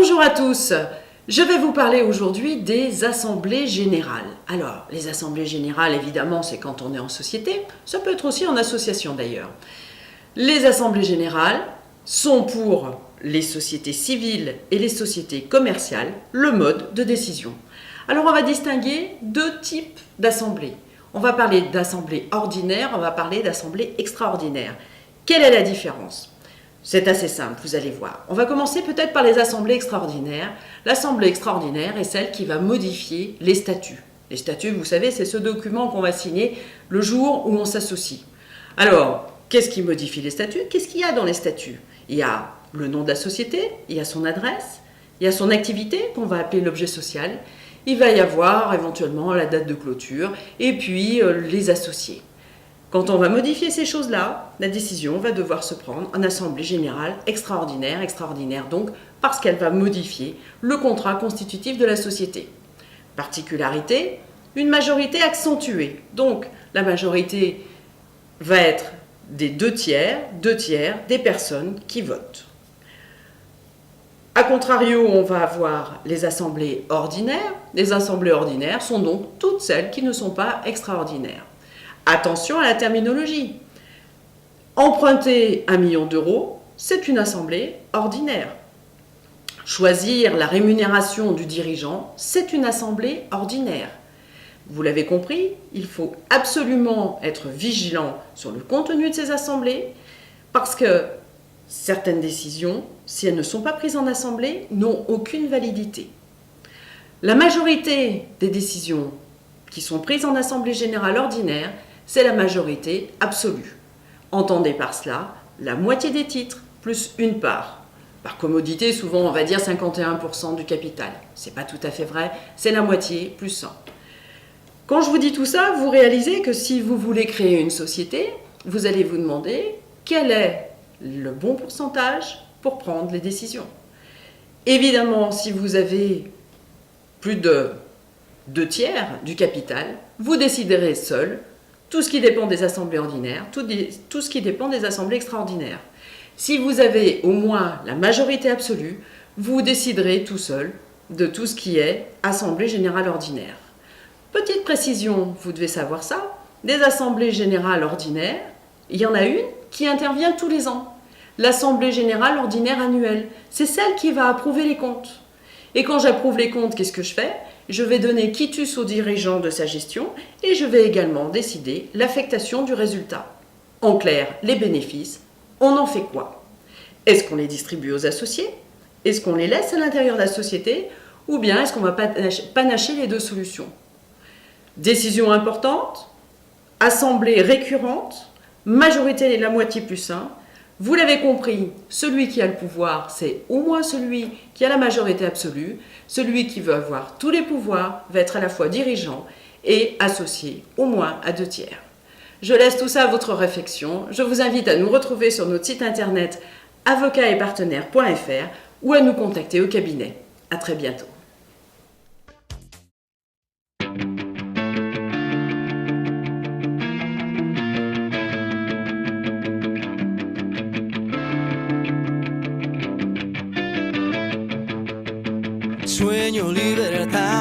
Bonjour à tous, je vais vous parler aujourd'hui des assemblées générales. Alors, les assemblées générales, évidemment, c'est quand on est en société, ça peut être aussi en association d'ailleurs. Les assemblées générales sont pour les sociétés civiles et les sociétés commerciales le mode de décision. Alors, on va distinguer deux types d'assemblées. On va parler d'assemblée ordinaire, on va parler d'assemblée extraordinaire. Quelle est la différence ? C'est assez simple, vous allez voir. On va commencer peut-être par les assemblées extraordinaires. L'assemblée extraordinaire est celle qui va modifier les statuts. Les statuts, vous savez, c'est ce document qu'on va signer le jour où on s'associe. Alors, qu'est-ce qui modifie les statuts? Qu'est-ce qu'il y a dans les statuts? Il y a le nom de la société, il y a son adresse, il y a son activité, qu'on va appeler l'objet social. Il va y avoir éventuellement la date de clôture et puis les associés. Quand on va modifier ces choses-là, la décision va devoir se prendre en assemblée générale extraordinaire donc parce qu'elle va modifier le contrat constitutif de la société. Particularité, une majorité accentuée. Donc la majorité va être des deux tiers des personnes qui votent. A contrario, on va avoir les assemblées ordinaires. Les assemblées ordinaires sont donc toutes celles qui ne sont pas extraordinaires. Attention à la terminologie. Emprunter 1 million d'euros, c'est une assemblée ordinaire. Choisir la rémunération du dirigeant, c'est une assemblée ordinaire. Vous l'avez compris, il faut absolument être vigilant sur le contenu de ces assemblées parce que certaines décisions, si elles ne sont pas prises en assemblée, n'ont aucune validité. La majorité des décisions qui sont prises en assemblée générale ordinaire, c'est la majorité absolue. Entendez par cela la moitié des titres plus une part. Par commodité, souvent on va dire 51% du capital. C'est pas tout à fait vrai, c'est la moitié plus 100. Quand je vous dis tout ça, vous réalisez que si vous voulez créer une société, vous allez vous demander quel est le bon pourcentage pour prendre les décisions. Évidemment, si vous avez plus de 2 tiers du capital, vous déciderez seul tout ce qui dépend des assemblées ordinaires, tout ce qui dépend des assemblées extraordinaires. Si vous avez au moins la majorité absolue, vous déciderez tout seul de tout ce qui est assemblée générale ordinaire. Petite précision, vous devez savoir ça, des assemblées générales ordinaires, il y en a une qui intervient tous les ans. L'assemblée générale ordinaire annuelle, c'est celle qui va approuver les comptes. Et quand j'approuve les comptes, qu'est-ce que je fais ? Je vais donner quitus au dirigeant de sa gestion et je vais également décider l'affectation du résultat. En clair, les bénéfices, on en fait quoi? Est-ce qu'on les distribue aux associés? Est-ce qu'on les laisse à l'intérieur de la société? Ou bien est-ce qu'on va panacher les deux solutions? Décision importante, assemblée récurrente, majorité la moitié plus 1. Vous l'avez compris, celui qui a le pouvoir, c'est au moins celui qui a la majorité absolue. Celui qui veut avoir tous les pouvoirs va être à la fois dirigeant et associé au moins à 2 tiers. Je laisse tout ça à votre réflexion. Je vous invite à nous retrouver sur notre site internet avocatetpartenaires.fr ou à nous contacter au cabinet. À très bientôt. Sueño libertad